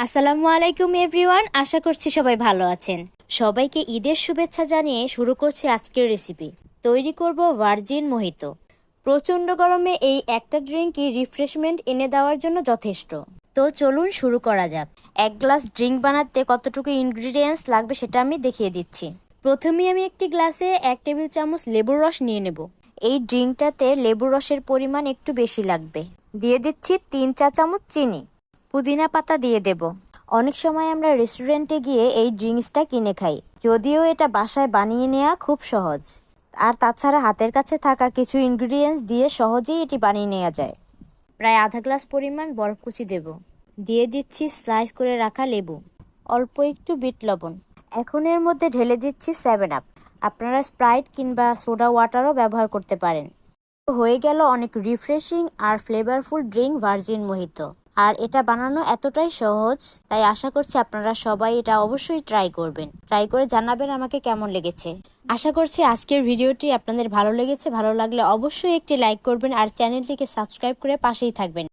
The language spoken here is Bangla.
আসসালামু আলাইকুম এভরিওয়ান, আশা করছি সবাই ভালো আছেন। সবাইকে ঈদের শুভেচ্ছা জানিয়ে শুরু করছি আজকের রেসিপি। তৈরি করব ভার্জিন মোহিতো। প্রচণ্ড গরমে এই একটা ড্রিঙ্কই রিফ্রেশমেন্ট এনে দেওয়ার জন্য যথেষ্ট। তো চলুন শুরু করা যাক। এক গ্লাস ড্রিঙ্ক বানাতে কতটুকু ইনগ্রিডিয়েন্টস লাগবে সেটা আমি দেখিয়ে দিচ্ছি। প্রথমেই আমি একটি গ্লাসে 1 টেবিল চামচ লেবুর রস নিয়ে নেব। এই ড্রিঙ্কটাতে লেবুর রসের পরিমাণ একটু বেশি লাগবে। দিয়ে দিচ্ছি 3 চা চামচ চিনি। পুদিনা পাতা দিয়ে দেব। অনেক সময় আমরা রেস্টুরেন্টে গিয়ে এই ড্রিঙ্কসটা কিনে খাই, যদিও এটা বাসায় বানিয়ে নেওয়া খুব সহজ। আর তাছাড়া হাতের কাছে থাকা কিছু ইনগ্রিডিয়েন্টস দিয়ে সহজেই এটি বানিয়ে নেওয়া যায়। প্রায় আধা গ্লাস পরিমাণ বরফ কুচি দেব। দিয়ে দিচ্ছি স্লাইস করে রাখা লেবু, অল্প একটু বিট লবণ। এখন এর মধ্যে ঢেলে দিচ্ছি 7 আপ। আপনারা স্প্রাইট কিংবা সোডা ওয়াটারও ব্যবহার করতে পারেন। হয়ে গেল অনেক রিফ্রেশিং আর ফ্লেভারফুল ড্রিঙ্ক ভার্জিন মোহিতো। আর এটা বানানো এতটাই সহজ, তাই আশা করছি আপনারা সবাই এটা অবশ্যই ট্রাই করবেন। ট্রাই করে জানাবেন আমাকে কেমন লেগেছে। আশা করছি আজকের ভিডিওটি আপনাদের ভালো লেগেছে। ভালো লাগলে অবশ্যই একটি লাইক করবেন আর চ্যানেলটিকে সাবস্ক্রাইব করে পাশেই থাকবেন।